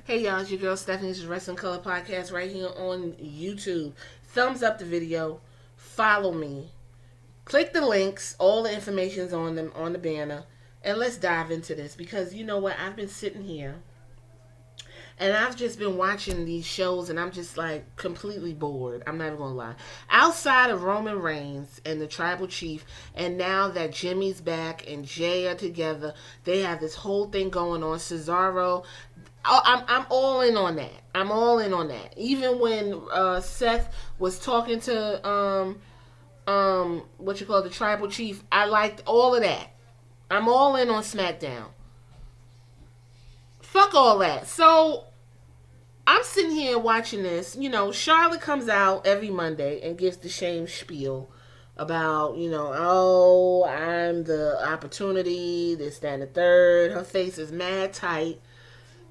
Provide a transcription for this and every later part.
Hey y'all, it's your girl Stephanie's Wrestling Color Podcast right here on YouTube. Thumbs up the video, follow me, click the links, all the information's on them on the banner, and let's dive into this because you know what? I've been sitting here and I've just been watching these shows and I'm just like completely bored. I'm not even gonna lie. Outside of Roman Reigns and the Tribal Chief, and now that Jimmy's back and Jay are together, they have this whole thing going on. Cesaro, I'm all in on that. I'm all in on that. Even when Seth was talking to what you call the Tribal Chief, I liked all of that. I'm all in on SmackDown. Fuck all that. So I'm sitting here watching this. You know, Charlotte comes out every Monday and gives the shame spiel about, oh, I'm the opportunity, this, that, and the third. Her face is mad tight.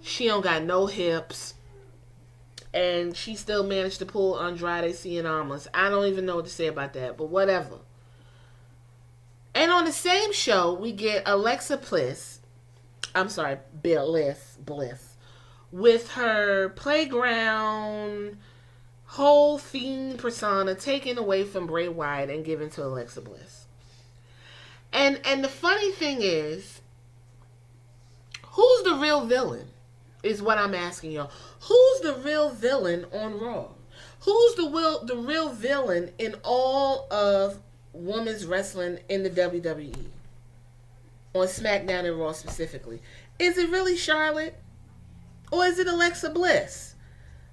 She don't got no hips. And she still managed to pull Andrade Cien Almas. I don't even know what to say about that, but whatever. And on the same show, we get Alexa Bliss. I'm sorry, Bliss. With her playground whole fiend persona taken away from Bray Wyatt and given to Alexa Bliss. And the funny thing is, who's the real villain? Is what I'm asking y'all. Who's the real villain on Raw? Who's the real villain in all of women's wrestling in the WWE? On SmackDown and Raw specifically. Is it really Charlotte? Or is it Alexa Bliss?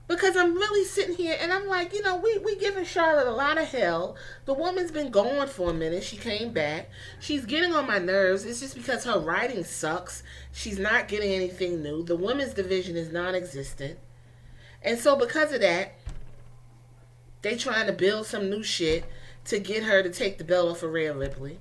Because I'm really sitting here and I'm like, we giving Charlotte a lot of hell. The woman's been gone for a minute. She came back. She's getting on my nerves. It's just because her writing sucks. She's not getting anything new. The women's division is non-existent. And so because of that, they trying to build some new shit to get her to take the belt off of Rhea Ripley.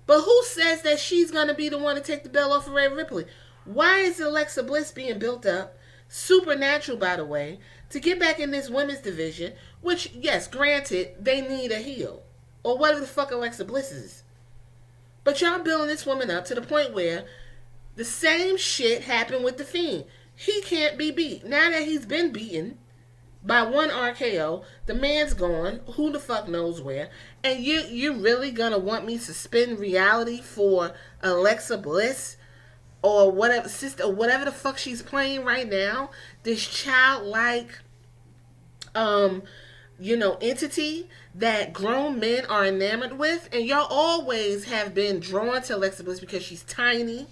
But who says that she's going to be the one to take the belt off of Rhea Ripley? Why is Alexa Bliss being built up? Supernatural, by the way, to get back in this women's division, which, yes, granted, they need a heel. Or whatever the fuck Alexa Bliss is. But y'all building this woman up to the point where the same shit happened with The Fiend. He can't be beat. Now that he's been beaten by one RKO, the man's gone, who the fuck knows where, and you really gonna want me to suspend reality for Alexa Bliss? Or whatever sister, whatever the fuck she's playing right now, this childlike, entity that grown men are enamored with, and y'all always have been drawn to Alexa Bliss because she's tiny,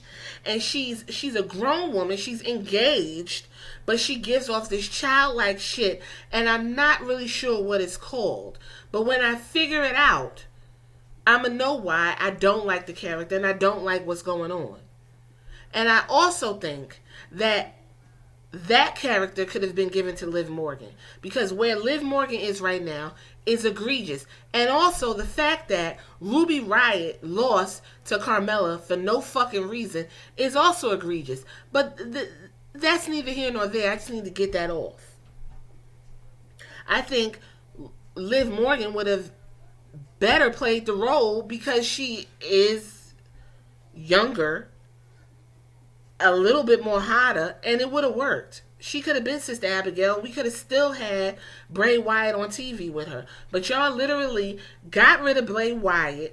and she's a grown woman, she's engaged, but she gives off this childlike shit, and I'm not really sure what it's called, but when I figure it out, I'ma know why I don't like the character and I don't like what's going on. And I also think that character could have been given to Liv Morgan. Because where Liv Morgan is right now is egregious. And also the fact that Ruby Riott lost to Carmella for no fucking reason is also egregious. But that's neither here nor there. I just need to get that off. I think Liv Morgan would have better played the role because she is younger, a little bit more hotter, and it would have worked. She could have been Sister Abigail. We could have still had Bray Wyatt on TV with her. But y'all literally got rid of Bray Wyatt,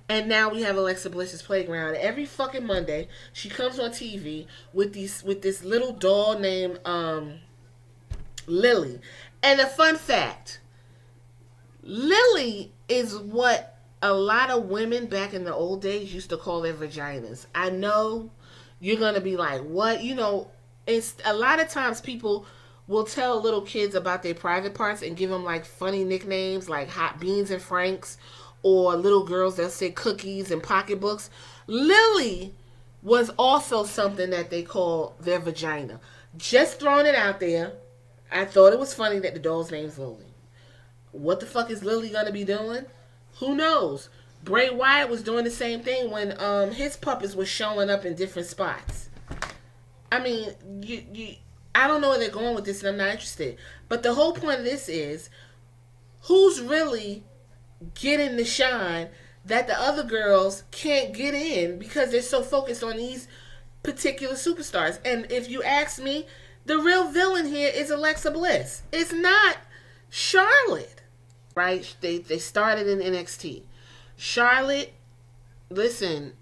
and now we have Alexa Bliss's Playground. Every fucking Monday, she comes on TV with this little doll named Lily. And a fun fact, Lily is what a lot of women back in the old days used to call their vaginas. I know you're going to be like, what? It's a lot of times people will tell little kids about their private parts and give them like funny nicknames like Hot Beans and Franks, or little girls they'll say cookies and pocketbooks. Lily was also something that they call their vagina. Just throwing it out there. I thought it was funny that the doll's name's Lily. What the fuck is Lily going to be doing? Who knows? Bray Wyatt was doing the same thing when his puppets were showing up in different spots. I mean, I don't know where they're going with this, and I'm not interested. But the whole point of this is, who's really getting the shine that the other girls can't get in because they're so focused on these particular superstars. And if you ask me, the real villain here is Alexa Bliss. It's not Charlotte. Right? They started in NXT. Charlotte, listen,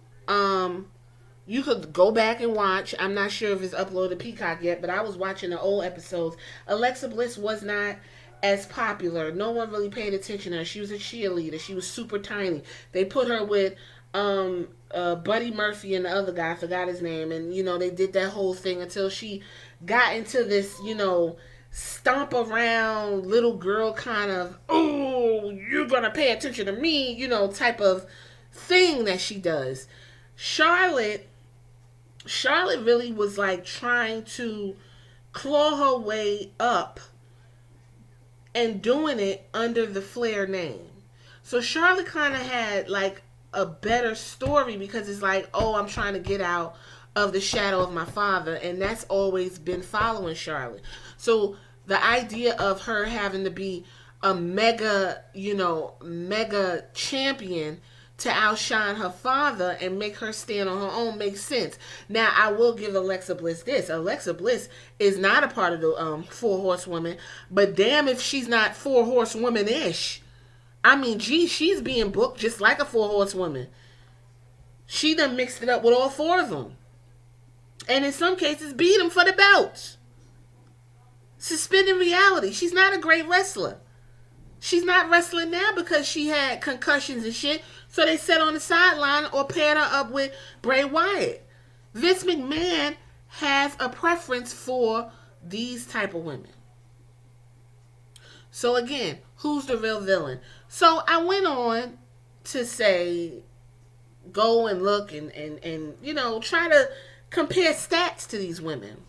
you could go back and watch. I'm not sure if it's uploaded to Peacock yet, but I was watching the old episodes. Alexa Bliss was not as popular. No one really paid attention to her. She was a cheerleader. She was super tiny. They put her with Buddy Murphy and the other guy. I forgot his name. And, they did that whole thing until she got into this, stomp around little girl kind of, oh, you're going to pay attention to me, type of thing that she does. Charlotte really was like trying to claw her way up and doing it under the Flair name. So Charlotte kind of had like a better story because it's like, oh, I'm trying to get out of the shadow of my father, and that's always been following Charlotte. So the idea of her having to be a mega champion to outshine her father and make her stand on her own makes sense. Now, I will give Alexa Bliss this. Alexa Bliss is not a part of the Four Horsewomen, but damn if she's not Four Horsewoman-ish. I mean, gee, she's being booked just like a Four Horsewoman. She done mixed it up with all four of them. And in some cases, beat them for the belts. Suspended reality. She's not a great wrestler. She's not wrestling now because she had concussions and shit. So they sat on the sideline or paired her up with Bray Wyatt. Vince McMahon has a preference for these type of women. So again, who's the real villain? So I went on to say, go and look and try to compare stats to these women.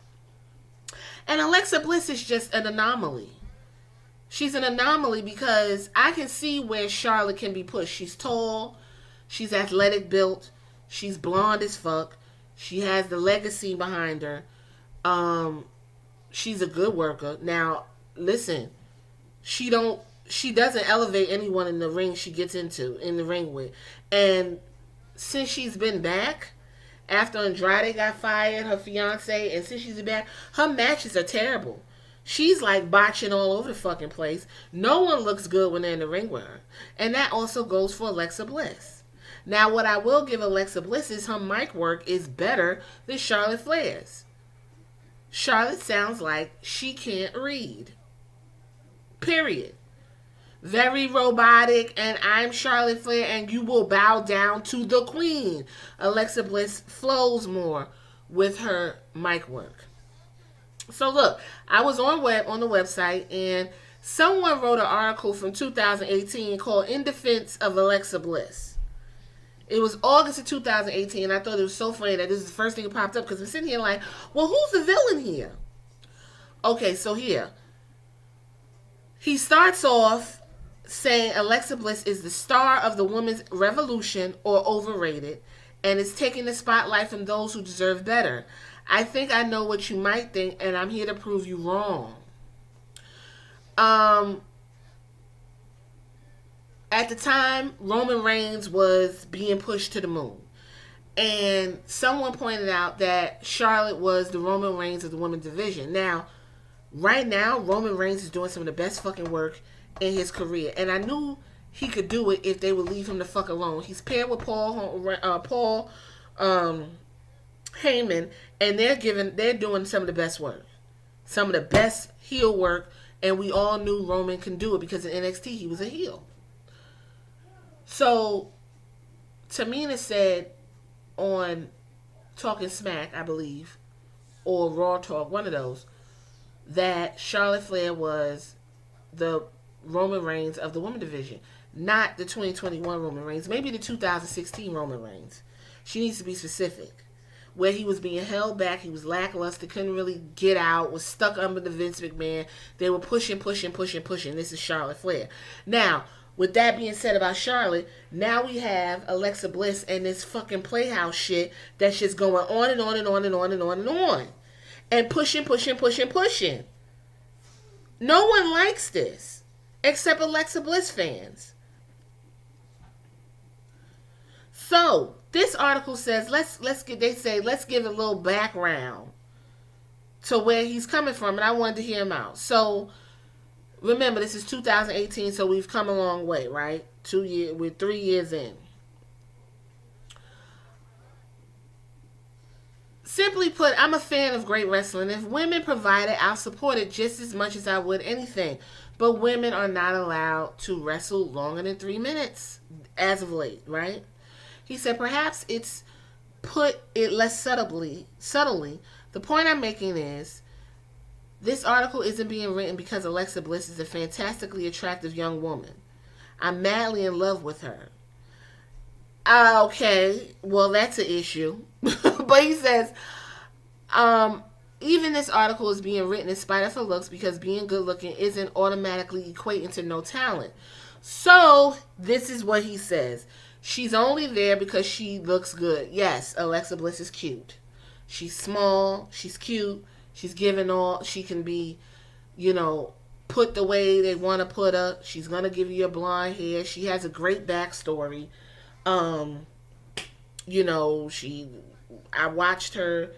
And Alexa Bliss is just an anomaly. She's an anomaly because I can see where Charlotte can be pushed. She's tall. She's athletic built. She's blonde as fuck. She has the legacy behind her. She's a good worker. Now, listen, she doesn't elevate anyone in the ring she gets in the ring with. And since she's been back, after Andrade got fired, her fiance, and since she's back, her matches are terrible. She's like botching all over the fucking place. No one looks good when they're in the ring with her. And that also goes for Alexa Bliss. Now, what I will give Alexa Bliss is her mic work is better than Charlotte Flair's. Charlotte sounds like she can't read. Period. Very robotic, and I'm Charlotte Flair, and you will bow down to the queen. Alexa Bliss flows more with her mic work. So look, I was on the website, and someone wrote an article from 2018 called "In Defense of Alexa Bliss." It was August of 2018, and I thought it was so funny that this is the first thing that popped up because I'm sitting here like, well, who's the villain here? Okay, so here. He starts off saying Alexa Bliss is the star of the women's revolution or overrated and is taking the spotlight from those who deserve better. I think I know what you might think, and I'm here to prove you wrong. At the time, Roman Reigns was being pushed to the moon. And someone pointed out that Charlotte was the Roman Reigns of the women's division. Now, right now, Roman Reigns is doing some of the best fucking work in his career. And I knew he could do it if they would leave him the fuck alone. He's paired with Paul Heyman, and they're doing some of the best work. Some of the best heel work, and we all knew Roman can do it because in NXT he was a heel. So, Tamina said on Talking Smack, I believe, or Raw Talk, one of those, that Charlotte Flair was the Roman Reigns of the women division, not the 2021 Roman Reigns, maybe the 2016 Roman Reigns. She needs to be specific. Where he was being held back, he was lackluster, couldn't really get out, was stuck under the Vince McMahon. They were pushing. This is Charlotte Flair. Now, with that being said about Charlotte, now we have Alexa Bliss and this fucking Playhouse shit that's just going on and on and on and on and on and on. And pushing. No one likes this, except Alexa Bliss fans. So, This article says let's give a little background to where he's coming from, and I wanted to hear him out. So remember, this is 2018, so we've come a long way, right? We're 3 years in. Simply put, I'm a fan of great wrestling. If women provide it, I'll support it just as much as I would anything. But women are not allowed to wrestle longer than 3 minutes as of late, right? He said perhaps it's put it less subtly. The point I'm making is this article isn't being written because Alexa Bliss is a fantastically attractive young woman. I'm madly in love with her. Okay, well, that's an issue. But he says, even this article is being written in spite of her looks because being good looking isn't automatically equating to no talent. So, this is what he says. She's only there because she looks good. Yes, Alexa Bliss is cute. She's small, she's cute, she's given all, she can be, put the way they want to put her. She's going to give you your blonde hair. She has a great backstory. I watched her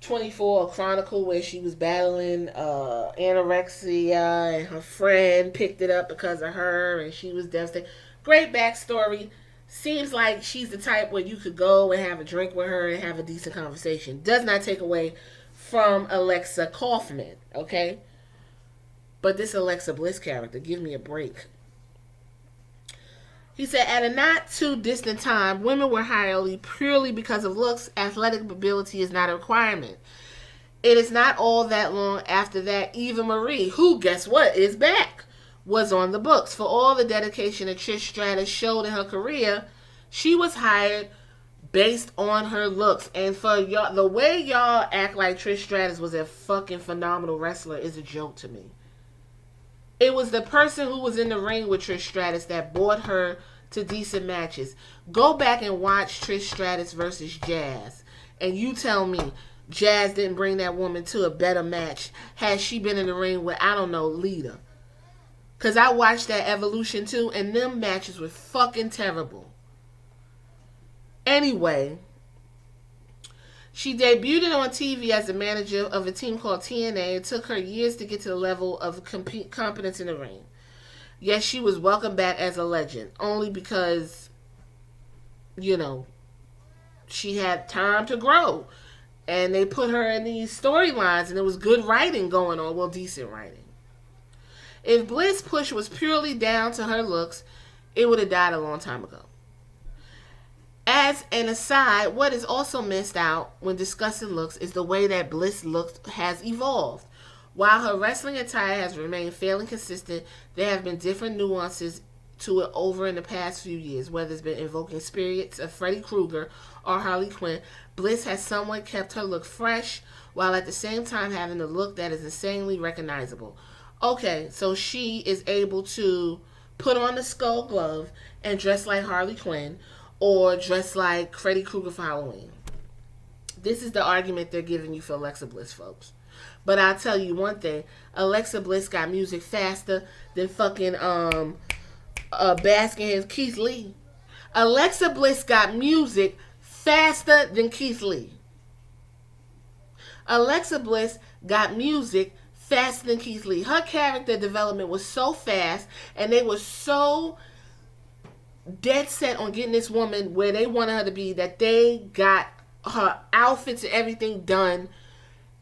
24 Chronicle where she was battling anorexia and her friend picked it up because of her and she was devastated. Great backstory. Seems like she's the type where you could go and have a drink with her and have a decent conversation. Does not take away from Alexa Kaufman, okay? But this Alexa Bliss character, give me a break. He said, at a not too distant time, women were hired purely because of looks. Athletic ability is not a requirement. It is not all that long after that Eva Marie, who, guess what, is back, was on the books. For all the dedication that Trish Stratus showed in her career, she was hired based on her looks. And for y'all, the way y'all act like Trish Stratus was a fucking phenomenal wrestler is a joke to me. It was the person who was in the ring with Trish Stratus that brought her to decent matches. Go back and watch Trish Stratus versus Jazz, and you tell me Jazz didn't bring that woman to a better match had she been in the ring with, I don't know, Lita. Because I watched that Evolution too, and them matches were fucking terrible. Anyway, she debuted on TV as a manager of a team called TNA. It took her years to get to the level of competence in the ring. Yes, she was welcomed back as a legend, only because, she had time to grow. And they put her in these storylines, and there was good writing going on. Well, decent writing. If Bliss' push was purely down to her looks, it would have died a long time ago. As an aside, what is also missed out when discussing looks is the way that Bliss' looks has evolved. While her wrestling attire has remained fairly consistent, there have been different nuances to it over in the past few years, whether it's been invoking spirits of Freddy Krueger or Harley Quinn. Bliss has somewhat kept her look fresh, while at the same time having a look that is insanely recognizable. Okay, so she is able to put on the skull glove and dress like Harley Quinn, or dress like Freddy Krueger for Halloween. This is the argument they're giving you for Alexa Bliss, folks. But I'll tell you one thing. Alexa Bliss got music faster than fucking basking his Keith Lee. Alexa Bliss got music faster than Keith Lee. Alexa Bliss got music faster than Keith Lee. Her character development was so fast, and they were so dead set on getting this woman where they wanted her to be that they got her outfits and everything done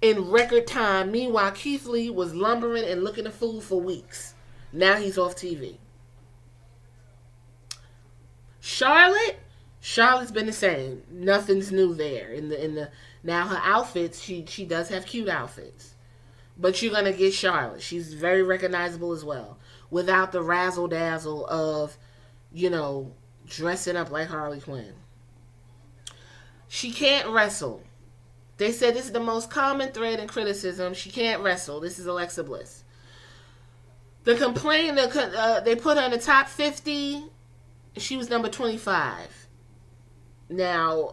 in record time. Meanwhile, Keith Lee was lumbering and looking a fool for weeks. Now he's off TV. Charlotte's been the same. Nothing's new there. In the now her outfits, she does have cute outfits, but you're gonna get Charlotte. She's very recognizable as well, without the razzle dazzle of dressing up like Harley Quinn. She can't wrestle. They said this is the most common thread in criticism. She can't wrestle. This is Alexa Bliss. The complaint, they put her in the top 50. She was number 25. Now,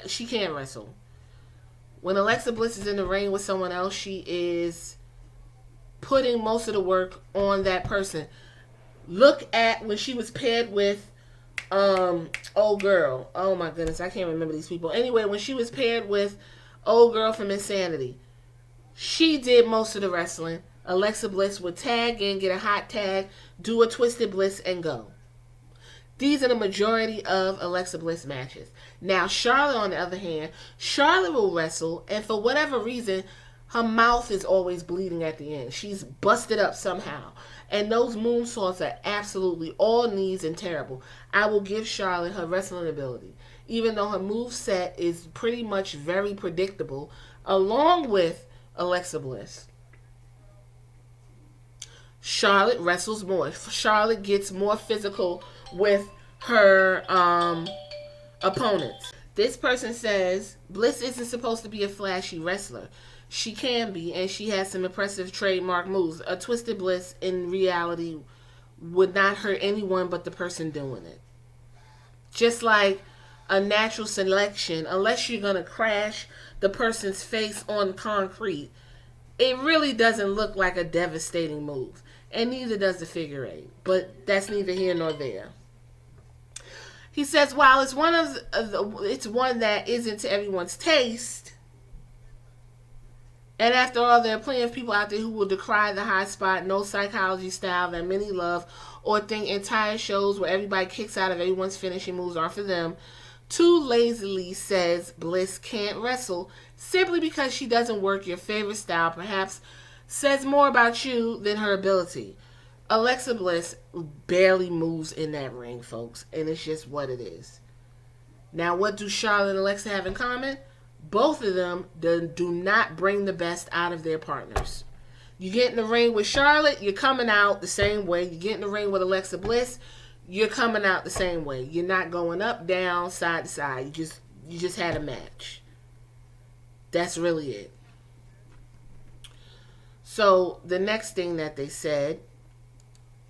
she can't wrestle. When Alexa Bliss is in the ring with someone else, she is putting most of the work on that person. Look at when she was paired with Old girl. Oh my goodness, I can't remember these people. Anyway, when she was paired with old girl from Insanity, she did most of the wrestling. Alexa Bliss would tag in, get a hot tag, do a twisted bliss, and go. These are the majority of Alexa Bliss matches. Now, Charlotte, on the other hand, Charlotte will wrestle, and for whatever reason, her mouth is always bleeding at the end. She's busted up somehow. And those moonsaults are absolutely all knees and terrible. I will give Charlotte her wrestling ability, even though her move set is pretty much very predictable, along with Alexa Bliss. Charlotte wrestles more. Charlotte gets more physical with her opponents. This person says Bliss isn't supposed to be a flashy wrestler. She can be, and she has some impressive trademark moves. A twisted bliss in reality would not hurt anyone but the person doing it. Just like a natural selection, unless you're going to crash the person's face on concrete, it really doesn't look like a devastating move. And neither does the figure eight. But that's neither here nor there. He says, while it's one that isn't to everyone's taste, and after all, there are plenty of people out there who will decry the high spot, no psychology style that many love, or think entire shows where everybody kicks out of everyone's finishing moves are for them. Too lazily says Bliss can't wrestle simply because she doesn't work your favorite style, perhaps says more about you than her ability. Alexa Bliss barely moves in that ring, folks, and it's just what it is. Now, what do Charlotte and Alexa have in common? Both of them do not bring the best out of their partners. You get in the ring with Charlotte, you're coming out the same way. You get in the ring with Alexa Bliss, you're coming out the same way. You're not going up, down, side to side. You just had a match. That's really it. So the next thing that they said,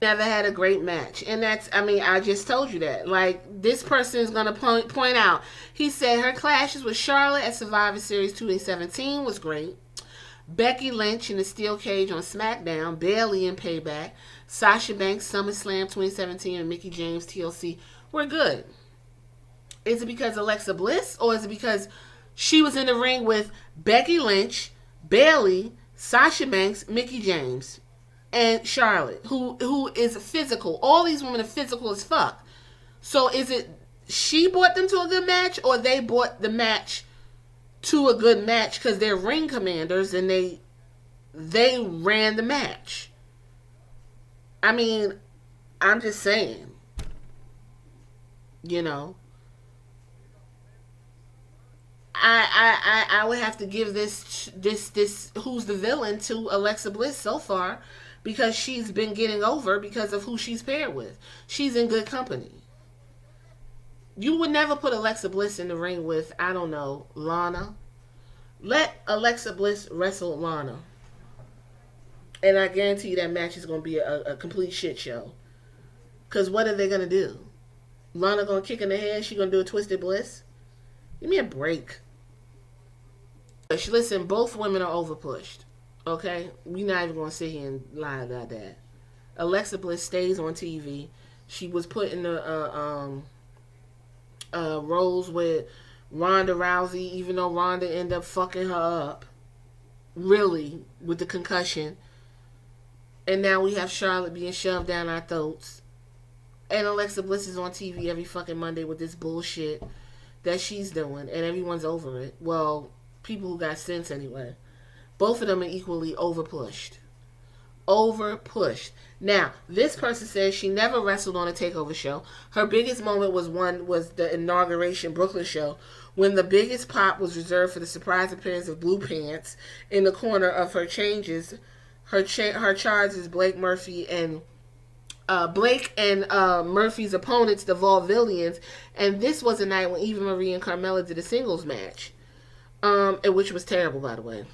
never had a great match. And that's, I just told you that. Like, this person is going to point out. He said her clashes with Charlotte at Survivor Series 2017 was great. Becky Lynch in the steel cage on SmackDown, Bayley in Payback, Sasha Banks SummerSlam 2017, and Mickie James TLC were good. Is it because Alexa Bliss, or is it because she was in the ring with Becky Lynch, Bayley, Sasha Banks, Mickie James, and Charlotte, who is physical? All these women are physical as fuck. So is it she brought them to a good match, or they brought the match to a good match because they're ring commanders and they ran the match? I'm just saying. I would have to give this who's the villain to Alexa Bliss so far, because she's been getting over because of who she's paired with. She's in good company. You would never put Alexa Bliss in the ring with, I don't know, Lana. Let Alexa Bliss wrestle Lana. And I guarantee you that match is going to be a complete shit show. Because what are they going to do? Lana going to kick in the head? She going to do a twisted bliss? Give me a break. Listen, both women are overpushed. Okay? We're not even going to sit here and lie about that. Alexa Bliss stays on TV. She was put in the roles with Ronda Rousey, even though Ronda ended up fucking her up. Really, with the concussion. And now we have Charlotte being shoved down our throats. And Alexa Bliss is on TV every fucking Monday with this bullshit that she's doing. And everyone's over it. Well, people who got sense anyway. Both of them are equally overpushed. Overpushed. Now, this person says she never wrestled on a takeover show. Her biggest moment was the inauguration Brooklyn show, when the biggest pop was reserved for the surprise appearance of Blue Pants in the corner of her changes. Her charges Blake and Murphy's opponents, the Vaudevillians, and this was a night when Eva Marie and Carmella did a singles match, which was terrible, by the way.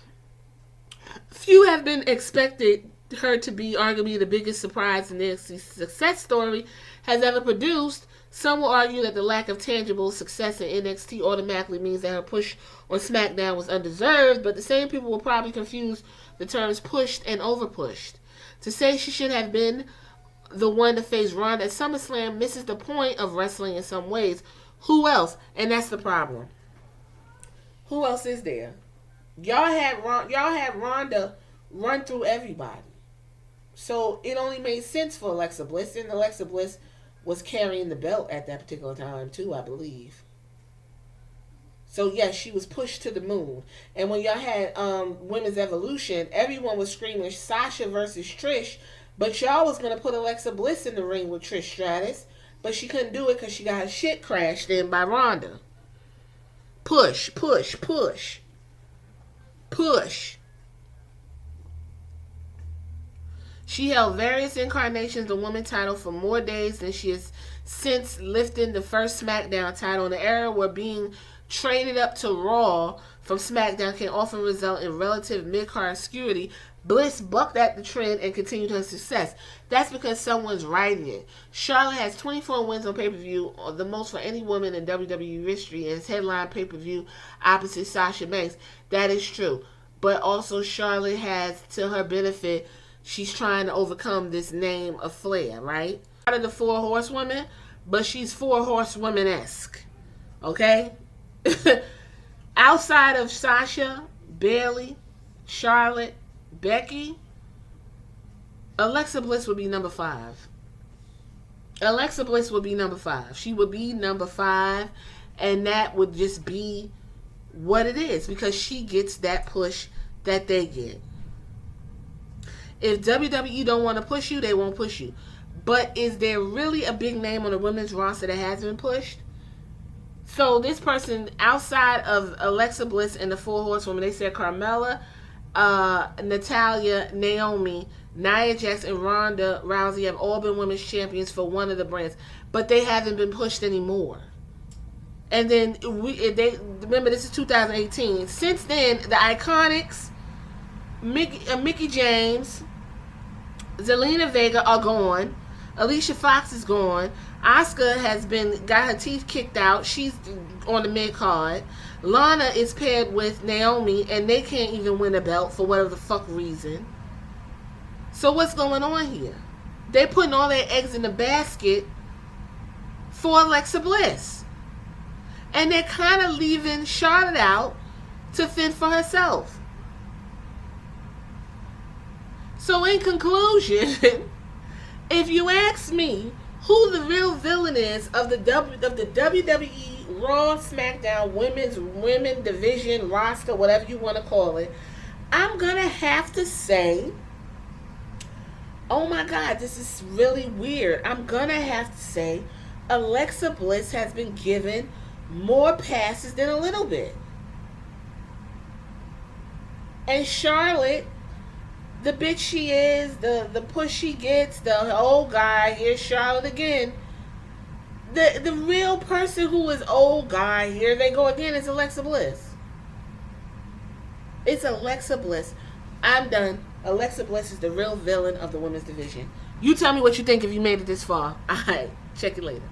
Few have been expected her to be arguably the biggest surprise in the success story has ever produced. Some will argue that the lack of tangible success in NXT automatically means that her push on SmackDown was undeserved, but the same people will probably confuse the terms pushed and overpushed. To say she should have been the one to face Ronda at SummerSlam misses the point of wrestling in some ways. Who else? And that's the problem. Who else is there? Y'all had Ronda run through everybody. So it only made sense for Alexa Bliss, and Alexa Bliss was carrying the belt at that particular time too, I believe. So yes, she was pushed to the moon. And when y'all had Women's Evolution, everyone was screaming Sasha versus Trish, but y'all was gonna put Alexa Bliss in the ring with Trish Stratus, but she couldn't do it because she got her shit crashed in by Ronda. Push, push, push, push. She held various incarnations of the women's title for more days than she has since lifting the first SmackDown title in an era where being traded up to Raw from SmackDown can often result in relative mid-card obscurity. Bliss bucked at the trend and continued her success. That's because someone's writing it. Charlotte has 24 wins on pay-per-view, the most for any woman in WWE history, and is headline pay-per-view opposite Sasha Banks. That is true. But also Charlotte has, to her benefit, she's trying to overcome this name of Flair, right? Out of the four horsewomen, but she's four horsewomen-esque. Okay? Outside of Sasha, Bayley, Charlotte, Becky, Alexa Bliss would be number 5. Alexa Bliss would be number 5. She would be number 5, and that would just be what it is because she gets that push that they get. If WWE don't want to push you, they won't push you. But is there really a big name on the women's roster that has been pushed? So this person, outside of Alexa Bliss and the Four Horsewomen, they said Carmella, Natalya, Naomi, Nia Jax, and Ronda Rousey have all been women's champions for one of the brands, but they haven't been pushed anymore. And then they remember this is 2018. Since then, the Iconics, Mickie James, Zelina Vega are gone. Alicia Fox is gone. Asuka has got her teeth kicked out. She's on the mid card. Lana is paired with Naomi, and they can't even win a belt for whatever the fuck reason. So what's going on here? They're putting all their eggs in the basket for Alexa Bliss, and they're kind of leaving Charlotte out to fend for herself. So in conclusion, if you ask me who the real villain is of the WWE Raw, SmackDown, women division, roster, whatever you want to call it, I'm going to have to say, oh my God, this is really weird. I'm going to have to say Alexa Bliss has been given more passes than a little bit. And Charlotte, the bitch she is, the push she gets, the old guy, here's Charlotte again. The real person who is old guy, here they go again, is Alexa Bliss. It's Alexa Bliss. I'm done. Alexa Bliss is the real villain of the women's division. You tell me what you think if you made it this far. Alright, check you later.